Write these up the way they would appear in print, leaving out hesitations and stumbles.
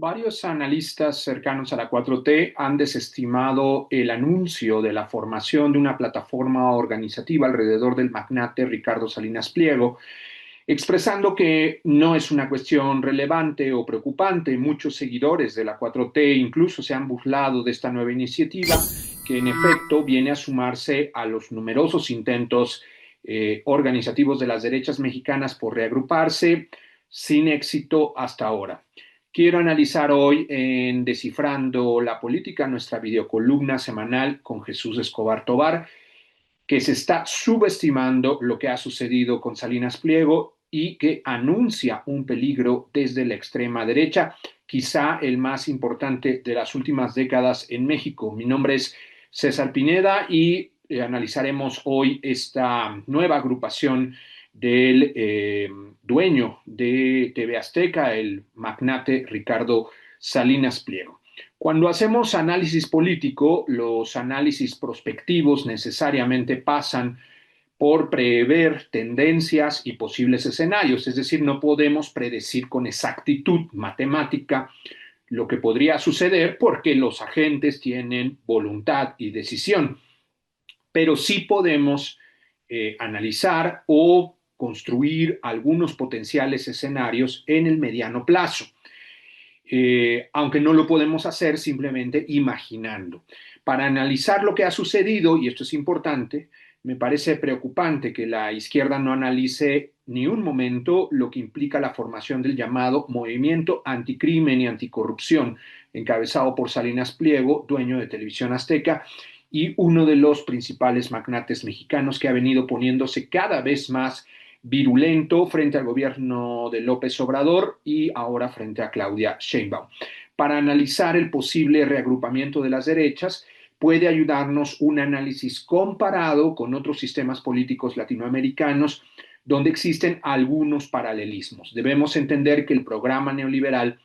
Varios analistas cercanos a la 4T han desestimado el anuncio de la formación de una plataforma organizativa alrededor del magnate Ricardo Salinas Pliego, expresando que no es una cuestión relevante o preocupante. Muchos seguidores de la 4T incluso se han burlado de esta nueva iniciativa, que en efecto viene a sumarse a los numerosos intentos organizativos de las derechas mexicanas por reagruparse, sin éxito hasta ahora. Quiero analizar hoy en Descifrando la Política, nuestra videocolumna semanal con Jesús Escobar Tovar, que se está subestimando lo que ha sucedido con Salinas Pliego y que anuncia un peligro desde la extrema derecha, quizá el más importante de las últimas décadas en México. Mi nombre es César Pineda y analizaremos hoy esta nueva agrupación del dueño de TV Azteca, el magnate Ricardo Salinas Pliego. Cuando hacemos análisis político, los análisis prospectivos necesariamente pasan por prever tendencias y posibles escenarios, es decir, no podemos predecir con exactitud matemática lo que podría suceder porque los agentes tienen voluntad y decisión, pero sí podemos analizar o construir algunos potenciales escenarios en el mediano plazo. Aunque no lo podemos hacer simplemente imaginando. Para analizar lo que ha sucedido, y esto es importante, me parece preocupante que la izquierda no analice ni un momento lo que implica la formación del llamado Movimiento Anticrimen y Anticorrupción, encabezado por Salinas Pliego, dueño de Televisión Azteca, y uno de los principales magnates mexicanos que ha venido poniéndose cada vez más virulento frente al gobierno de López Obrador y ahora frente a Claudia Sheinbaum. Para analizar el posible reagrupamiento de las derechas, puede ayudarnos un análisis comparado con otros sistemas políticos latinoamericanos donde existen algunos paralelismos. Debemos entender que el programa neoliberal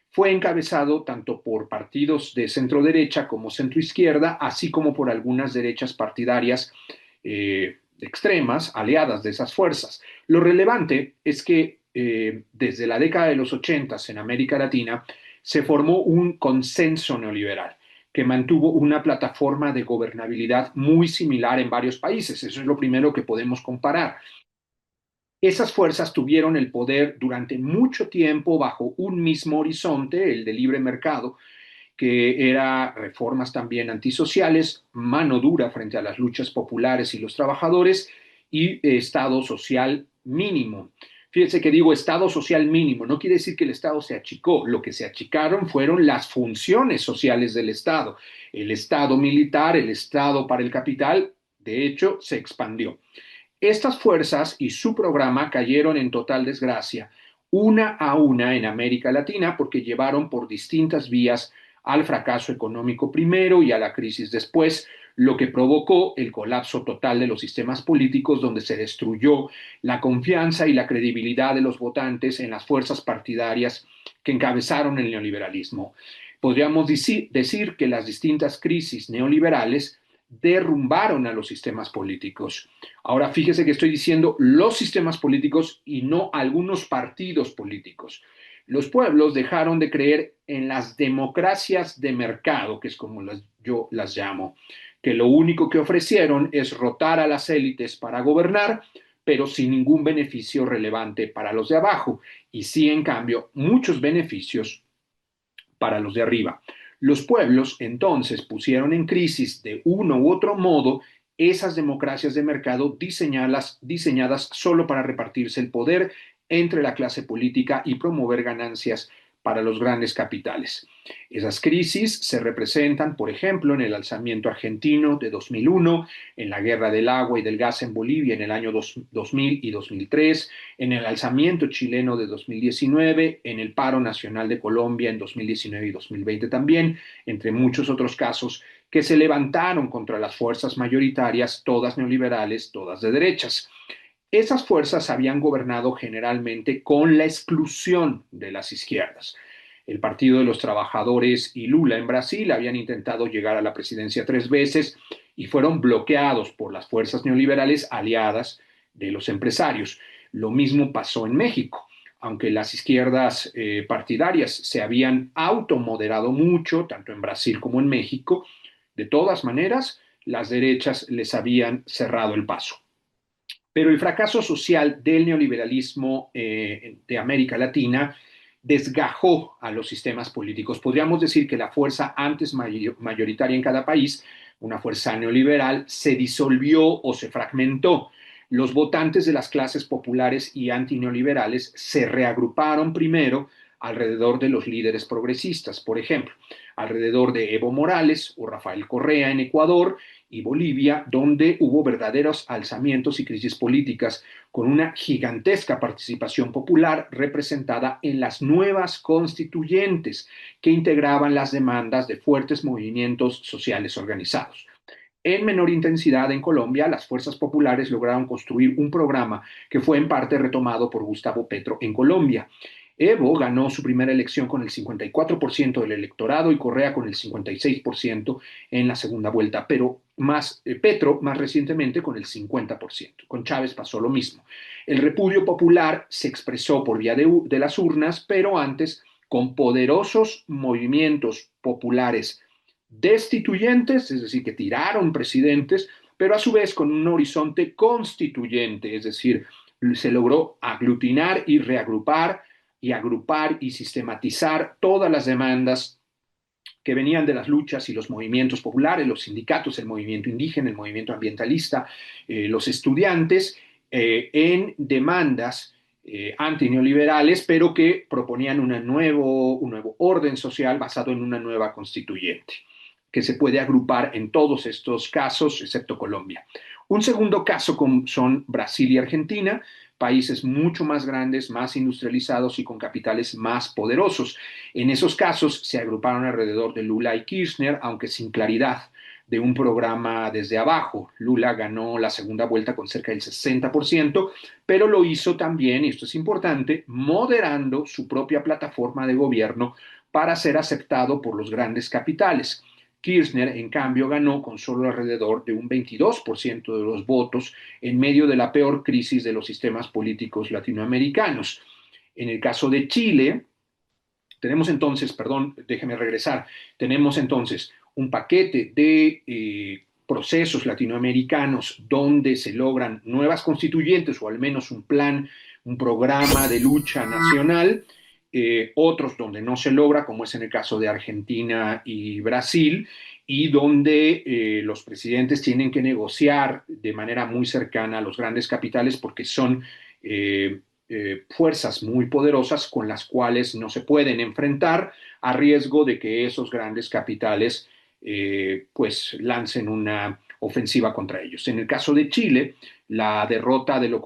fue encabezado tanto por partidos de centro derecha como centro izquierda, así como por algunas derechas partidarias extremas, aliadas de esas fuerzas. Lo relevante es que desde la década de los 80 en América Latina se formó un consenso neoliberal que mantuvo una plataforma de gobernabilidad muy similar en varios países. Eso es lo primero que podemos comparar. Esas fuerzas tuvieron el poder durante mucho tiempo bajo un mismo horizonte, el de libre mercado, que era reformas también antisociales, mano dura frente a las luchas populares y los trabajadores y Estado social mínimo. Fíjense que digo Estado social mínimo, no quiere decir que el Estado se achicó, lo que se achicaron fueron las funciones sociales del Estado. El Estado militar, el Estado para el capital, de hecho, se expandió. Estas fuerzas y su programa cayeron en total desgracia, una a una en América Latina, porque llevaron por distintas vías al fracaso económico primero y a la crisis después, lo que provocó el colapso total de los sistemas políticos, donde se destruyó la confianza y la credibilidad de los votantes en las fuerzas partidarias que encabezaron el neoliberalismo. Podríamos decir que las distintas crisis neoliberales derrumbaron a los sistemas políticos. Ahora fíjese que estoy diciendo los sistemas políticos y no algunos partidos políticos. Los pueblos dejaron de creer en las democracias de mercado, que es como yo las llamo, que lo único que ofrecieron es rotar a las élites para gobernar, pero sin ningún beneficio relevante para los de abajo, y sí, en cambio, muchos beneficios para los de arriba. Los pueblos entonces pusieron en crisis de uno u otro modo esas democracias de mercado diseñadas solo para repartirse el poder entre la clase política y promover ganancias para los grandes capitales. Esas crisis se representan, por ejemplo, en el alzamiento argentino de 2001, en la guerra del agua y del gas en Bolivia en el año 2000 y 2003, en el alzamiento chileno de 2019, en el paro nacional de Colombia en 2019 y 2020 también, entre muchos otros casos que se levantaron contra las fuerzas mayoritarias, todas neoliberales, todas de derechas. Esas fuerzas habían gobernado generalmente con la exclusión de las izquierdas. El Partido de los Trabajadores y Lula en Brasil habían intentado llegar a la presidencia 3 veces y fueron bloqueados por las fuerzas neoliberales aliadas de los empresarios. Lo mismo pasó en México. aunque las izquierdas partidarias se habían automoderado mucho, tanto en Brasil como en México, de todas maneras, las derechas les habían cerrado el paso. Pero el fracaso social del neoliberalismo de América Latina desgajó a los sistemas políticos. Podríamos decir que la fuerza antes mayoritaria en cada país, una fuerza neoliberal, se disolvió o se fragmentó. Los votantes de las clases populares y antineoliberales se reagruparon primero alrededor de los líderes progresistas, por ejemplo, alrededor de Evo Morales o Rafael Correa en Ecuador y Bolivia, donde hubo verdaderos alzamientos y crisis políticas con una gigantesca participación popular representada en las nuevas constituyentes que integraban las demandas de fuertes movimientos sociales organizados. En menor intensidad en Colombia, las fuerzas populares lograron construir un programa que fue en parte retomado por Gustavo Petro en Colombia. Evo ganó su primera elección con el 54% del electorado y Correa con el 56% en la segunda vuelta, pero Petro más recientemente con el 50%. Con Chávez pasó lo mismo. El repudio popular se expresó por vía de las urnas, pero antes con poderosos movimientos populares destituyentes, es decir, que tiraron presidentes, pero a su vez con un horizonte constituyente, es decir, se logró aglutinar y reagrupar y agrupar y sistematizar todas las demandas que venían de las luchas y los movimientos populares, los sindicatos, el movimiento indígena, el movimiento ambientalista, los estudiantes, en demandas antineoliberales, pero que proponían un nuevo orden social basado en una nueva constituyente, que se puede agrupar en todos estos casos, excepto Colombia. Un segundo caso son Brasil y Argentina, países mucho más grandes, más industrializados y con capitales más poderosos. En esos casos se agruparon alrededor de Lula y Kirchner, aunque sin claridad de un programa desde abajo. Lula ganó la segunda vuelta con cerca del 60%, pero lo hizo también, y esto es importante, moderando su propia plataforma de gobierno para ser aceptado por los grandes capitales. Kirchner, en cambio, ganó con solo alrededor de un 22% de los votos en medio de la peor crisis de los sistemas políticos latinoamericanos. En el caso de Chile, tenemos entonces, perdón, déjeme regresar, tenemos entonces un paquete de procesos latinoamericanos donde se logran nuevas constituyentes o al menos un plan, un programa de lucha nacional, otros donde no se logra, como es en el caso de Argentina y Brasil, y donde los presidentes tienen que negociar de manera muy cercana a los grandes capitales porque son fuerzas muy poderosas con las cuales no se pueden enfrentar a riesgo de que esos grandes capitales pues lancen una ofensiva contra ellos. En el caso de Chile, la derrota de la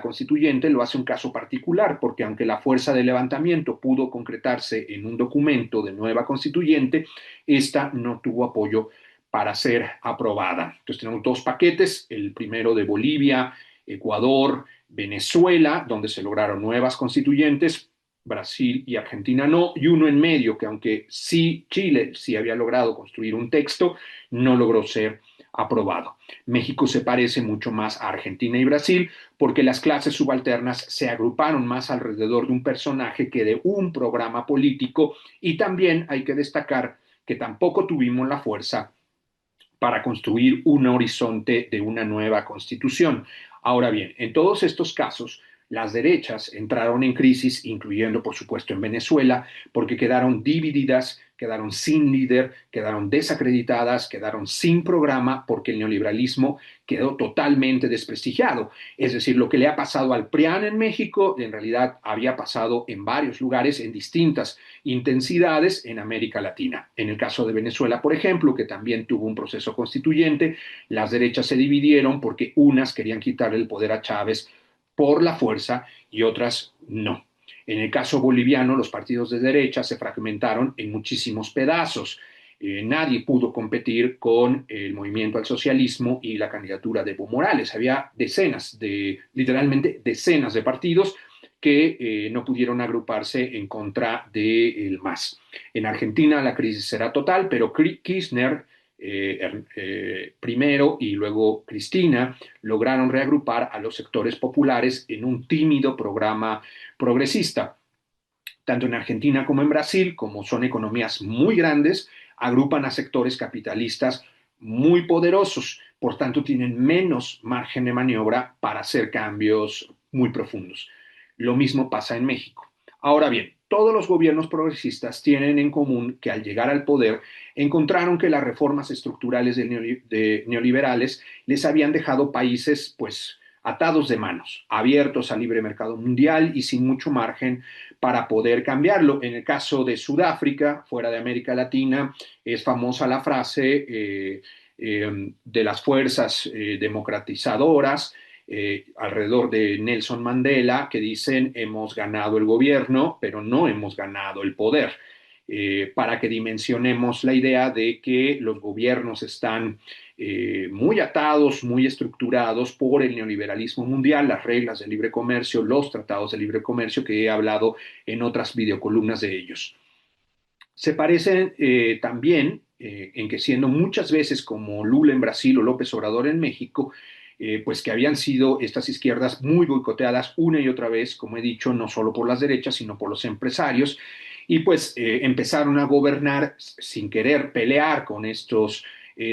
constituyente lo hace un caso particular, porque aunque la fuerza de levantamiento pudo concretarse en un documento de nueva constituyente, esta no tuvo apoyo para ser aprobada. Entonces tenemos dos paquetes, el primero de Bolivia, Ecuador, Venezuela, donde se lograron nuevas constituyentes, Brasil y Argentina no, y uno en medio, que aunque sí Chile sí había logrado construir un texto, no logró ser aprobado. México se parece mucho más a Argentina y Brasil porque las clases subalternas se agruparon más alrededor de un personaje que de un programa político y también hay que destacar que tampoco tuvimos la fuerza para construir un horizonte de una nueva constitución. Ahora bien, en todos estos casos, las derechas entraron en crisis, incluyendo, por supuesto, en Venezuela, porque quedaron divididas, quedaron sin líder, quedaron desacreditadas, quedaron sin programa, porque el neoliberalismo quedó totalmente desprestigiado. Es decir, lo que le ha pasado al PRIAN en México, en realidad había pasado en varios lugares, en distintas intensidades en América Latina. En el caso de Venezuela, por ejemplo, que también tuvo un proceso constituyente, las derechas se dividieron porque unas querían quitarle el poder a Chávez por la fuerza y otras no. En el caso boliviano, los partidos de derecha se fragmentaron en muchísimos pedazos. Nadie pudo competir con el movimiento al socialismo y la candidatura de Evo Morales. Había literalmente decenas de partidos que no pudieron agruparse en contra del MAS. En Argentina la crisis era total, pero Kirchner primero y luego Cristina, lograron reagrupar a los sectores populares en un tímido programa progresista. Tanto en Argentina como en Brasil, como son economías muy grandes, agrupan a sectores capitalistas muy poderosos, por tanto tienen menos margen de maniobra para hacer cambios muy profundos. Lo mismo pasa en México. Ahora bien, todos los gobiernos progresistas tienen en común que al llegar al poder encontraron que las reformas estructurales de neoliberales les habían dejado países pues atados de manos, abiertos al libre mercado mundial y sin mucho margen para poder cambiarlo. En el caso de Sudáfrica, fuera de América Latina, es famosa la frase de las fuerzas democratizadoras alrededor de Nelson Mandela que dicen hemos ganado el gobierno, pero no hemos ganado el poder. Para que dimensionemos la idea de que los gobiernos están muy atados, muy estructurados por el neoliberalismo mundial, las reglas de libre comercio, los tratados de libre comercio que he hablado en otras videocolumnas de ellos. Se parecen también en que siendo muchas veces como Lula en Brasil o López Obrador en México, pues que habían sido estas izquierdas muy boicoteadas una y otra vez, como he dicho, no solo por las derechas, sino por los empresarios, y pues empezaron a gobernar sin querer pelear con estos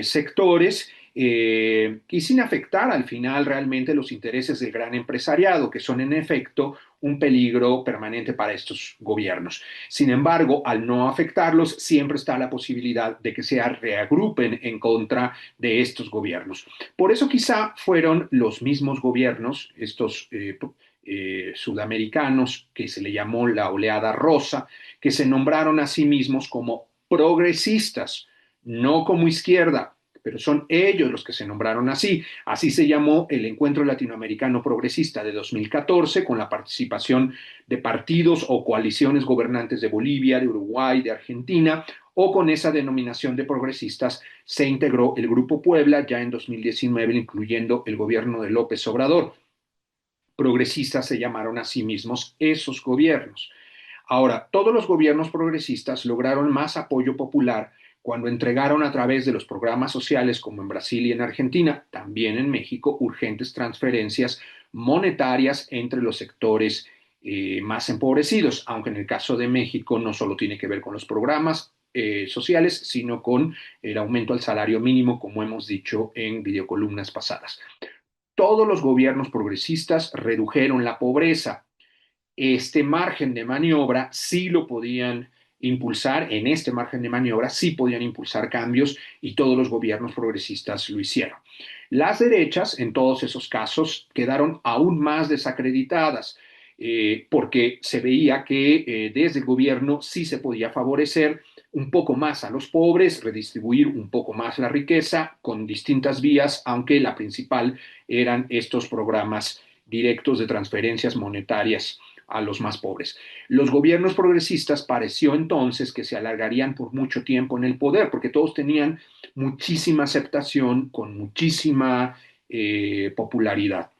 sectores y sin afectar al final realmente los intereses del gran empresariado, que son en efecto un peligro permanente para estos gobiernos. Sin embargo, al no afectarlos, siempre está la posibilidad de que se reagrupen en contra de estos gobiernos. Por eso quizá fueron los mismos gobiernos, estos sudamericanos, que se le llamó la oleada rosa, que se nombraron a sí mismos como progresistas, no como izquierda, pero son ellos los que se nombraron así. Así se llamó el Encuentro Latinoamericano Progresista de 2014, con la participación de partidos o coaliciones gobernantes de Bolivia, de Uruguay, de Argentina, o con esa denominación de progresistas se integró el Grupo Puebla ya en 2019, incluyendo el gobierno de López Obrador. Progresistas se llamaron a sí mismos esos gobiernos. Ahora, todos los gobiernos progresistas lograron más apoyo popular cuando entregaron a través de los programas sociales, como en Brasil y en Argentina, también en México, urgentes transferencias monetarias entre los sectores más empobrecidos, aunque en el caso de México no solo tiene que ver con los programas sociales, sino con el aumento al salario mínimo, como hemos dicho en videocolumnas pasadas. Todos los gobiernos progresistas redujeron la pobreza. Este margen de maniobra sí lo podían impulsar, en este margen de maniobra sí podían impulsar cambios y todos los gobiernos progresistas lo hicieron. Las derechas, en todos esos casos, quedaron aún más desacreditadas porque se veía que desde el gobierno sí se podía favorecer un poco más a los pobres, redistribuir un poco más la riqueza con distintas vías, aunque la principal eran estos programas directos de transferencias monetarias a los más pobres. Los gobiernos progresistas pareció entonces que se alargarían por mucho tiempo en el poder, porque todos tenían muchísima aceptación, con muchísima popularidad.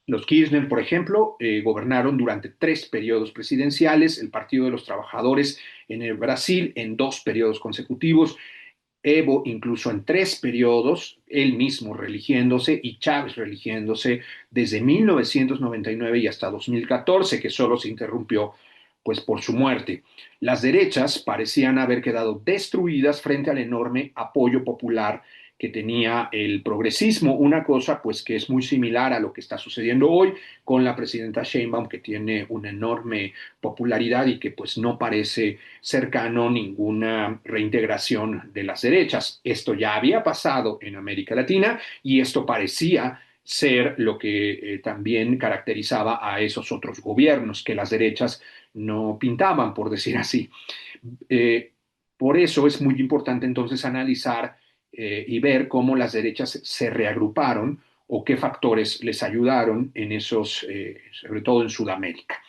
Los Kirchner, por ejemplo, gobernaron durante 3 periodos presidenciales, el Partido de los Trabajadores en el Brasil en 2 periodos consecutivos, Evo incluso en 3 periodos, él mismo religiéndose y Chávez religiéndose desde 1999 y hasta 2014, que solo se interrumpió pues por su muerte. Las derechas parecían haber quedado destruidas frente al enorme apoyo popular que tenía el progresismo, una cosa pues que es muy similar a lo que está sucediendo hoy con la presidenta Sheinbaum, que tiene una enorme popularidad y que pues no parece cercano ninguna reintegración de las derechas. Esto ya había pasado en América Latina y esto parecía ser lo que también caracterizaba a esos otros gobiernos, que las derechas no pintaban, por decir así. Eh, por eso es muy importante entonces analizar y ver cómo las derechas se reagruparon o qué factores les ayudaron en esos, sobre todo en Sudamérica.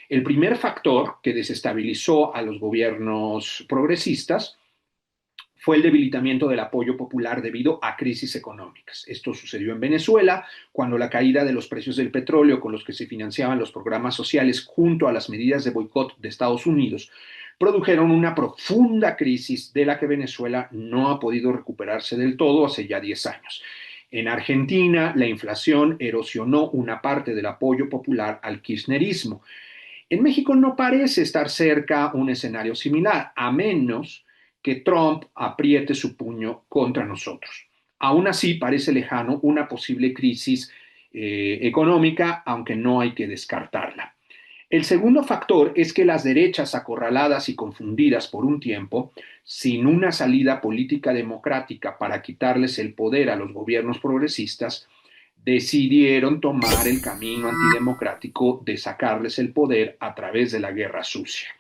El primer factor que desestabilizó a los gobiernos progresistas fue el debilitamiento del apoyo popular debido a crisis económicas. Esto sucedió en Venezuela, cuando la caída de los precios del petróleo con los que se financiaban los programas sociales junto a las medidas de boicot de Estados Unidos produjeron una profunda crisis de la que Venezuela no ha podido recuperarse del todo hace ya 10 años. En Argentina, la inflación erosionó una parte del apoyo popular al kirchnerismo. En México no parece estar cerca un escenario similar, a menos que Trump apriete su puño contra nosotros. Aún así, parece lejano una posible crisis económica, aunque no hay que descartarla. El segundo factor es que las derechas acorraladas y confundidas por un tiempo, sin una salida política democrática para quitarles el poder a los gobiernos progresistas, decidieron tomar el camino antidemocrático de sacarles el poder a través de la guerra sucia.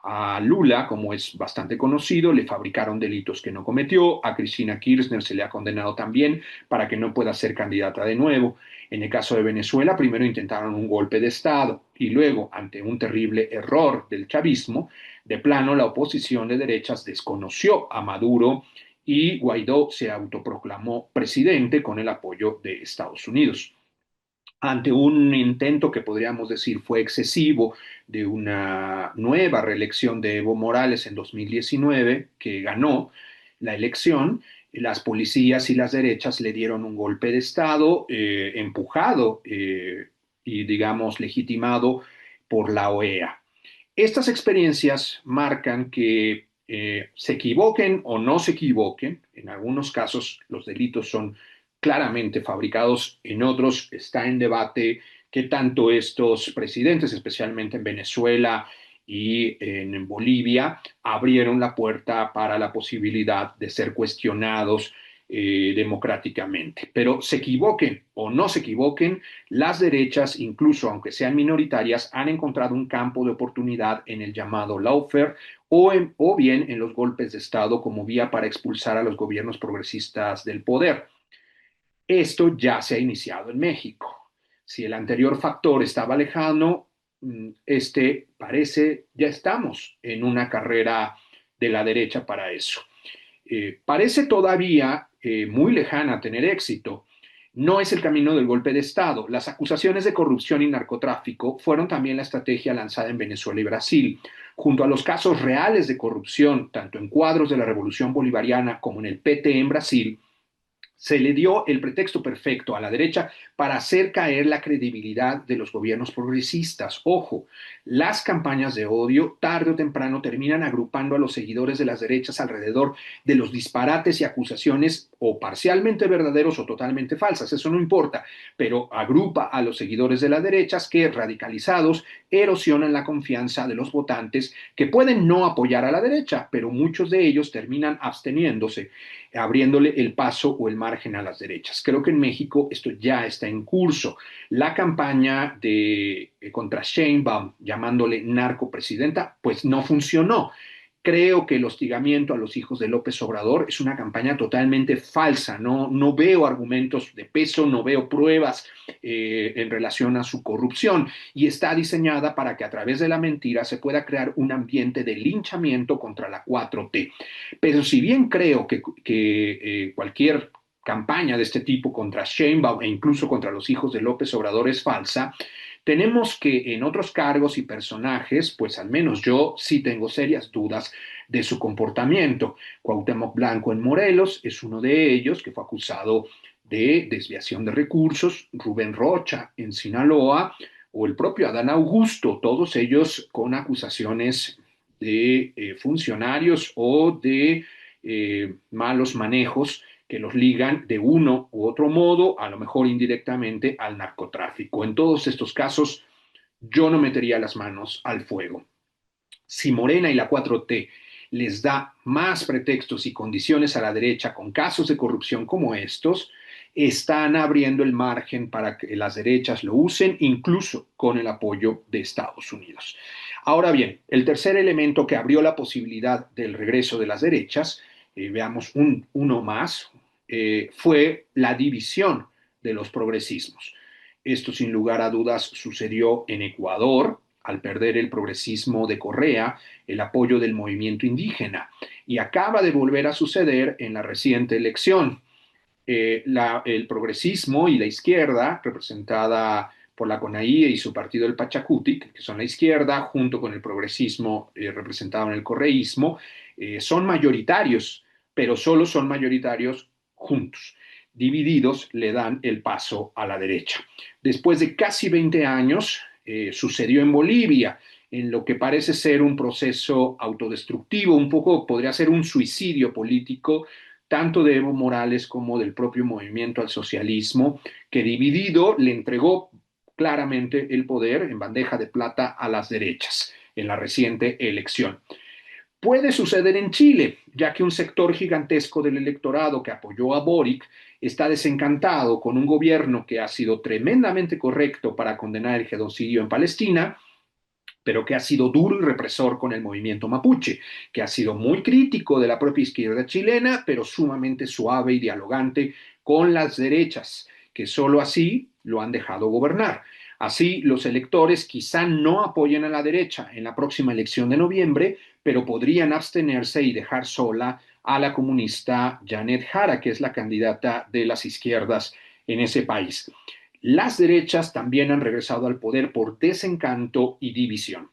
A Lula, como es bastante conocido, le fabricaron delitos que no cometió. A Cristina Kirchner se le ha condenado también para que no pueda ser candidata de nuevo. En el caso de Venezuela, primero intentaron un golpe de Estado y luego, ante un terrible error del chavismo, de plano la oposición de derechas desconoció a Maduro y Guaidó se autoproclamó presidente con el apoyo de Estados Unidos. Ante un intento que podríamos decir fue excesivo de una nueva reelección de Evo Morales en 2019, que ganó la elección, las policías y las derechas le dieron un golpe de Estado empujado y, digamos, legitimado por la OEA. Estas experiencias marcan que se equivoquen o no se equivoquen, en algunos casos los delitos son claramente fabricados, en otros está en debate qué tanto estos presidentes, especialmente en Venezuela y en Bolivia, abrieron la puerta para la posibilidad de ser cuestionados democráticamente. Pero se equivoquen o no se equivoquen, las derechas, incluso aunque sean minoritarias, han encontrado un campo de oportunidad en el llamado lawfare o bien en los golpes de Estado como vía para expulsar a los gobiernos progresistas del poder. Esto ya se ha iniciado en México. Si el anterior factor estaba lejano, este parece, ya estamos en una carrera de la derecha para eso. Parece todavía muy lejana tener éxito. No es el camino del golpe de Estado. Las acusaciones de corrupción y narcotráfico fueron también la estrategia lanzada en Venezuela y Brasil. Junto a los casos reales de corrupción, tanto en cuadros de la Revolución Bolivariana como en el PT en Brasil, se le dio el pretexto perfecto a la derecha para hacer caer la credibilidad de los gobiernos progresistas. Ojo, las campañas de odio tarde o temprano terminan agrupando a los seguidores de las derechas alrededor de los disparates y acusaciones o parcialmente verdaderos o totalmente falsas, eso no importa, pero agrupa a los seguidores de las derechas que, radicalizados, erosionan la confianza de los votantes que pueden no apoyar a la derecha, pero muchos de ellos terminan absteniéndose, abriéndole el paso o el margen a las derechas. Creo que en México esto ya está en curso. La campaña contra Sheinbaum, llamándole narcopresidenta, pues no funcionó. Creo que el hostigamiento a los hijos de López Obrador es una campaña totalmente falsa. No veo argumentos de peso, no veo pruebas en relación a su corrupción y está diseñada para que a través de la mentira se pueda crear un ambiente de linchamiento contra la 4T. Pero si bien creo que cualquier campaña de este tipo contra Sheinbaum e incluso contra los hijos de López Obrador es falsa, tenemos que en otros cargos y personajes, pues al menos yo sí tengo serias dudas de su comportamiento. Cuauhtémoc Blanco en Morelos es uno de ellos que fue acusado de desviación de recursos, Rubén Rocha en Sinaloa o el propio Adán Augusto, todos ellos con acusaciones de funcionarios o de malos manejos que los ligan de uno u otro modo, a lo mejor indirectamente, al narcotráfico. En todos estos casos, yo no metería las manos al fuego. Si Morena y la 4T les da más pretextos y condiciones a la derecha con casos de corrupción como estos, están abriendo el margen para que las derechas lo usen, incluso con el apoyo de Estados Unidos. Ahora bien, el tercer elemento que abrió la posibilidad del regreso de las derechas, veamos uno más, fue la división de los progresismos. Esto sin lugar a dudas sucedió en Ecuador, al perder el progresismo de Correa, el apoyo del movimiento indígena, y acaba de volver a suceder en la reciente elección. El progresismo y la izquierda, representada por la CONAIE y su partido el Pachacutic, que son la izquierda, junto con el progresismo representado en el correísmo, son mayoritarios, pero solo son mayoritarios juntos. Divididos le dan el paso a la derecha. Después de casi 20 años, sucedió en Bolivia, en lo que parece ser un proceso autodestructivo, un poco podría ser un suicidio político, tanto de Evo Morales como del propio movimiento al socialismo, que dividido le entregó claramente el poder en bandeja de plata a las derechas en la reciente elección. Puede suceder en Chile, ya que un sector gigantesco del electorado que apoyó a Boric está desencantado con un gobierno que ha sido tremendamente correcto para condenar el genocidio en Palestina, pero que ha sido duro y represor con el movimiento mapuche, que ha sido muy crítico de la propia izquierda chilena, pero sumamente suave y dialogante con las derechas, que solo así lo han dejado gobernar. Así, los electores quizá no apoyen a la derecha en la próxima elección de noviembre, pero podrían abstenerse y dejar sola a la comunista Janet Jara, que es la candidata de las izquierdas en ese país. Las derechas también han regresado al poder por desencanto y división.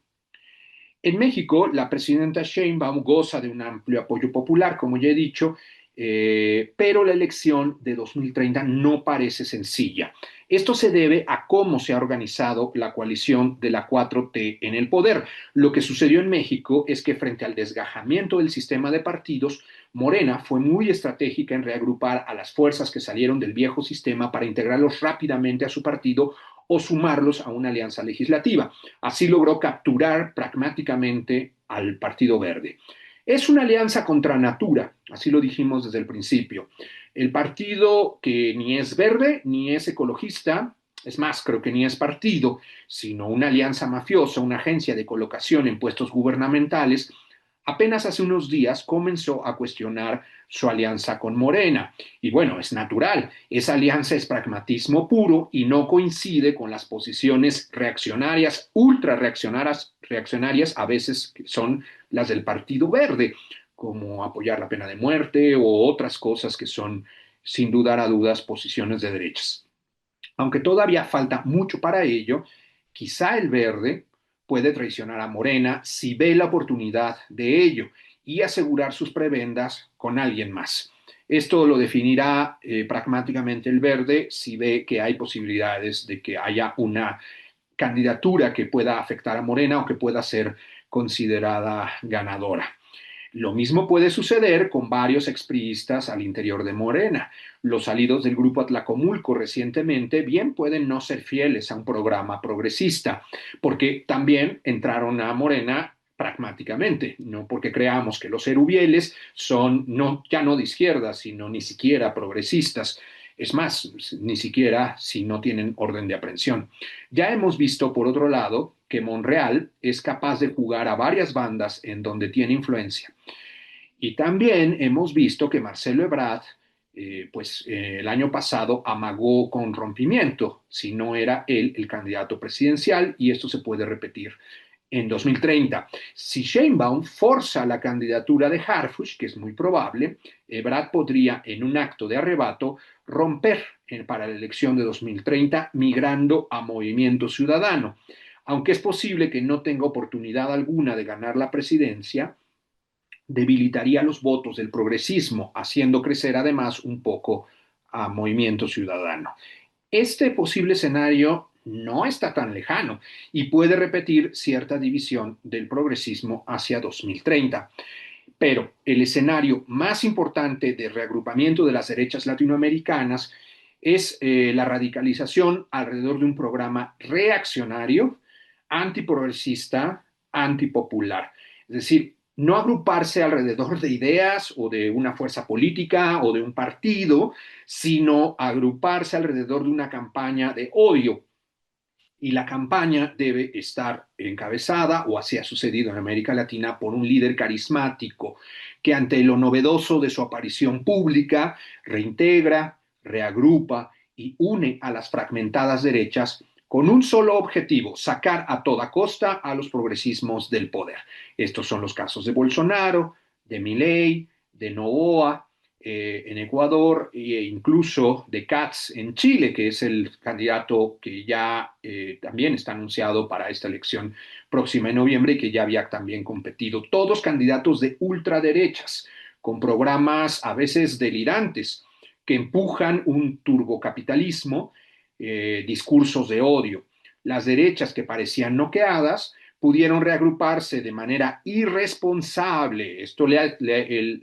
En México, la presidenta Sheinbaum goza de un amplio apoyo popular, como ya he dicho, pero la elección de 2030 no parece sencilla. Esto se debe a cómo se ha organizado la coalición de la 4T en el poder. Lo que sucedió en México es que frente al desgajamiento del sistema de partidos, Morena fue muy estratégica en reagrupar a las fuerzas que salieron del viejo sistema para integrarlos rápidamente a su partido o sumarlos a una alianza legislativa. Así logró capturar pragmáticamente al Partido Verde. Es una alianza contra natura, así lo dijimos desde el principio. El partido que ni es verde ni es ecologista, es más, creo que ni es partido, sino una alianza mafiosa, una agencia de colocación en puestos gubernamentales, apenas hace unos días comenzó a cuestionar su alianza con Morena. Y bueno, es natural, esa alianza es pragmatismo puro y no coincide con las posiciones reaccionarias, ultra reaccionarias, a veces son las del Partido Verde, como apoyar la pena de muerte o otras cosas que son, sin dudar a dudas, posiciones de derechas. Aunque todavía falta mucho para ello, quizá el verde puede traicionar a Morena si ve la oportunidad de ello y asegurar sus prebendas con alguien más. Esto lo definirá pragmáticamente el verde si ve que hay posibilidades de que haya una candidatura que pueda afectar a Morena o que pueda ser considerada ganadora. Lo mismo puede suceder con varios expriistas al interior de Morena. Los salidos del grupo Atlacomulco recientemente bien pueden no ser fieles a un programa progresista, porque también entraron a Morena pragmáticamente, no porque creamos que los erubieles son no, ya no de izquierda, sino ni siquiera progresistas. Es más, ni siquiera si no tienen orden de aprehensión. Ya hemos visto, por otro lado, que Monreal es capaz de jugar a varias bandas en donde tiene influencia. Y también hemos visto que Marcelo Ebrard, el año pasado amagó con rompimiento si no era él el candidato presidencial y esto se puede repetir en 2030. Si Sheinbaum forza la candidatura de Harfuch, que es muy probable, Ebrard podría en un acto de arrebato romper para la elección de 2030 migrando a Movimiento Ciudadano. Aunque es posible que no tenga oportunidad alguna de ganar la presidencia, debilitaría los votos del progresismo, haciendo crecer además un poco a Movimiento Ciudadano. Este posible escenario no está tan lejano y puede repetir cierta división del progresismo hacia 2030. Pero el escenario más importante de reagrupamiento de las derechas latinoamericanas es la radicalización alrededor de un programa reaccionario, antiprogresista, antipopular. Es decir, no agruparse alrededor de ideas o de una fuerza política o de un partido, sino agruparse alrededor de una campaña de odio. Y la campaña debe estar encabezada, o así ha sucedido en América Latina, por un líder carismático que ante lo novedoso de su aparición pública reintegra, reagrupa y une a las fragmentadas derechas con un solo objetivo, sacar a toda costa a los progresismos del poder. Estos son los casos de Bolsonaro, de Milei, de Novoa, en Ecuador e incluso de Katz en Chile, que es el candidato que ya también está anunciado para esta elección próxima en noviembre y que ya había también competido. Todos candidatos de ultraderechas, con programas a veces delirantes, que empujan un turbocapitalismo, discursos de odio. Las derechas que parecían noqueadas pudieron reagruparse de manera irresponsable.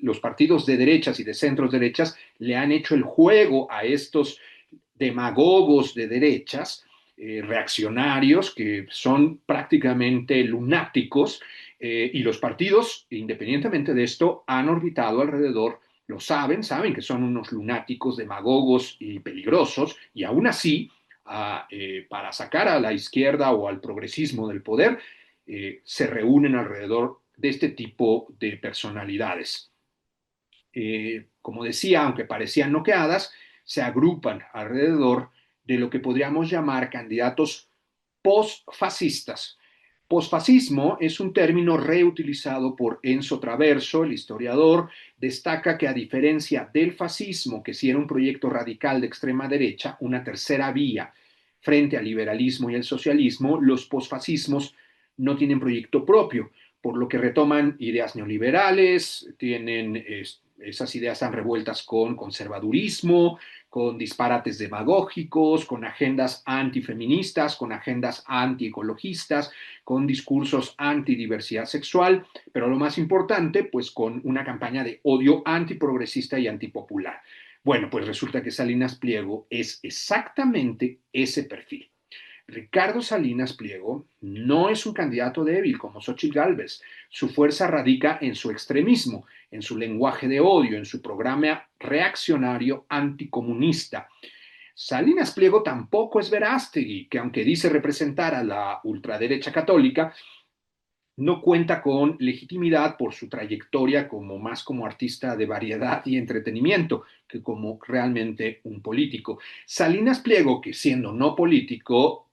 Los partidos de derechas y de centros derechas le han hecho el juego a estos demagogos de derechas, reaccionarios, que son prácticamente lunáticos, y los partidos, independientemente de esto, han orbitado alrededor. Lo saben que son unos lunáticos, demagogos y peligrosos, y aún así, para sacar a la izquierda o al progresismo del poder, se reúnen alrededor de este tipo de personalidades. Como decía, aunque parecían noqueadas, se agrupan alrededor de lo que podríamos llamar candidatos postfascistas. Posfascismo es un término reutilizado por Enzo Traverso, el historiador. Destaca que, a diferencia del fascismo, que sí era un proyecto radical de extrema derecha, una tercera vía frente al liberalismo y el socialismo, los posfascismos no tienen proyecto propio, por lo que retoman ideas neoliberales, tienen esas ideas están revueltas con conservadurismo, con disparates demagógicos, con agendas antifeministas, con agendas antiecologistas, con discursos antidiversidad sexual, pero lo más importante, pues con una campaña de odio antiprogresista y antipopular. Bueno, pues resulta que Salinas Pliego es exactamente ese perfil. Ricardo Salinas Pliego no es un candidato débil como Xóchitl Gálvez. Su fuerza radica en su extremismo, en su lenguaje de odio, en su programa reaccionario anticomunista. Salinas Pliego tampoco es Verástegui, que aunque dice representar a la ultraderecha católica, no cuenta con legitimidad por su trayectoria como artista de variedad y entretenimiento que como realmente un político. Salinas Pliego, que siendo no político,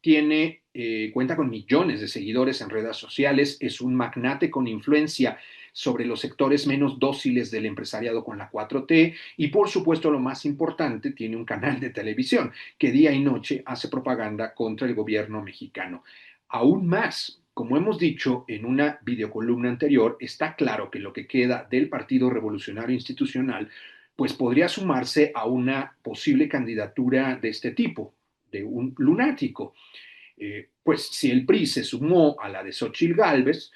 cuenta con millones de seguidores en redes sociales, es un magnate con influencia sobre los sectores menos dóciles del empresariado con la 4T y, por supuesto, lo más importante, tiene un canal de televisión que día y noche hace propaganda contra el gobierno mexicano. Aún más, como hemos dicho en una videocolumna anterior, está claro que lo que queda del Partido Revolucionario Institucional pues podría sumarse a una posible candidatura de este tipo, de un lunático. Pues si el PRI se sumó a la de Xóchitl Gálvez,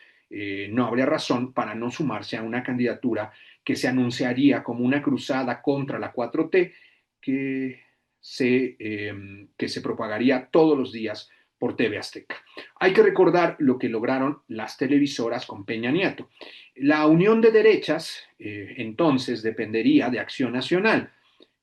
no habría razón para no sumarse a una candidatura que se anunciaría como una cruzada contra la 4T que se propagaría todos los días por TV Azteca. Hay que recordar lo que lograron las televisoras con Peña Nieto. La unión de derechas entonces dependería de Acción Nacional,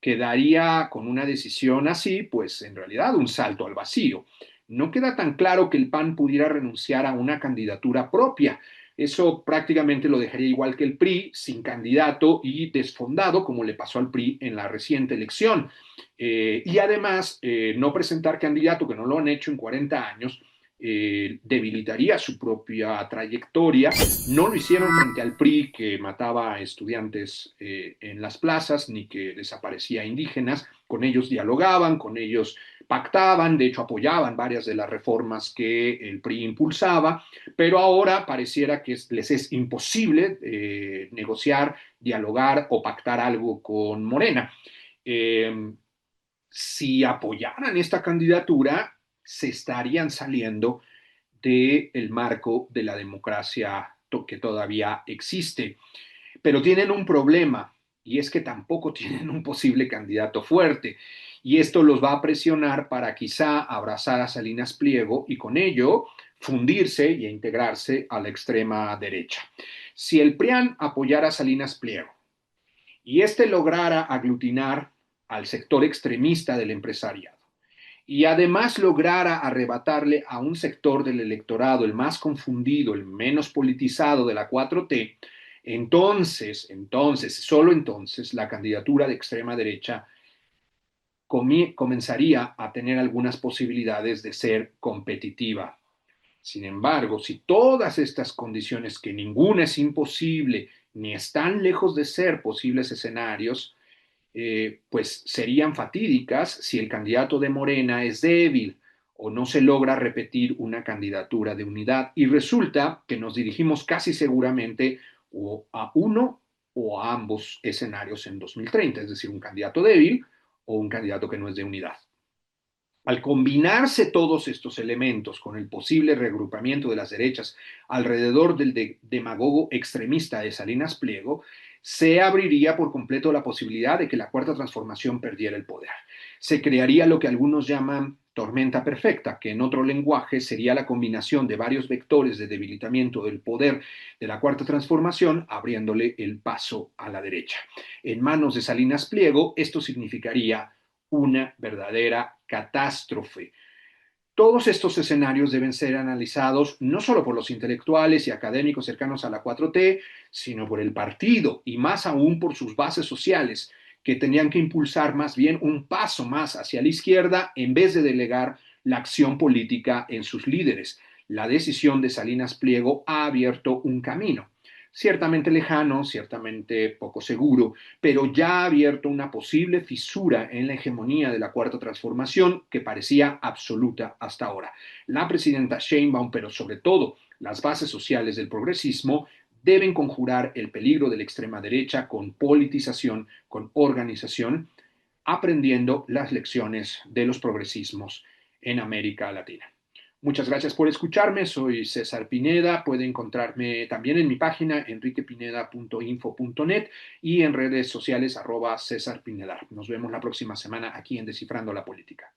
que daría con una decisión así, pues en realidad un salto al vacío. No queda tan claro que el PAN pudiera renunciar a una candidatura propia. Eso prácticamente lo dejaría igual que el PRI, sin candidato y desfondado, como le pasó al PRI en la reciente elección. Y además, no presentar candidato, que no lo han hecho en 40 años, debilitaría su propia trayectoria. No lo hicieron frente al PRI, que mataba a estudiantes en las plazas, ni que desaparecía indígenas. Con ellos dialogaban, con ellos pactaban, de hecho apoyaban varias de las reformas que el PRI impulsaba, pero ahora pareciera que les es imposible negociar, dialogar o pactar algo con Morena. Eh, si apoyaran esta candidatura, se estarían saliendo del marco de la democracia que todavía existe. Pero tienen un problema, y es que tampoco tienen un posible candidato fuerte. Y esto los va a presionar para quizá abrazar a Salinas Pliego y con ello fundirse y integrarse a la extrema derecha. Si el PRIAN apoyara a Salinas Pliego y este lograra aglutinar al sector extremista del empresariado y además lograra arrebatarle a un sector del electorado, el más confundido, el menos politizado de la 4T, solo entonces, la candidatura de extrema derecha comenzaría a tener algunas posibilidades de ser competitiva. Sin embargo, si todas estas condiciones, que ninguna es imposible, ni están lejos de ser posibles escenarios, pues serían fatídicas si el candidato de Morena es débil o no se logra repetir una candidatura de unidad. Y resulta que nos dirigimos casi seguramente o a uno o a ambos escenarios en 2030, es decir, un candidato débil o un candidato que no es de unidad. Al combinarse todos estos elementos con el posible reagrupamiento de las derechas alrededor del demagogo extremista de Salinas Pliego, se abriría por completo la posibilidad de que la Cuarta Transformación perdiera el poder. Se crearía lo que algunos llaman tormenta perfecta, que en otro lenguaje sería la combinación de varios vectores de debilitamiento del poder de la Cuarta Transformación, abriéndole el paso a la derecha. En manos de Salinas Pliego, esto significaría una verdadera catástrofe. Todos estos escenarios deben ser analizados no solo por los intelectuales y académicos cercanos a la 4T, sino por el partido y más aún por sus bases sociales, que tenían que impulsar más bien un paso más hacia la izquierda en vez de delegar la acción política en sus líderes. La decisión de Salinas Pliego ha abierto un camino, ciertamente lejano, ciertamente poco seguro, pero ya ha abierto una posible fisura en la hegemonía de la Cuarta Transformación que parecía absoluta hasta ahora. La presidenta Sheinbaum, pero sobre todo las bases sociales del progresismo, deben conjurar el peligro de la extrema derecha con politización, con organización, aprendiendo las lecciones de los progresismos en América Latina. Muchas gracias por escucharme. Soy César Pineda. Puede encontrarme también en mi página enriquepineda.info.net y en redes sociales @César Pineda. Nos vemos la próxima semana aquí en Descifrando la Política.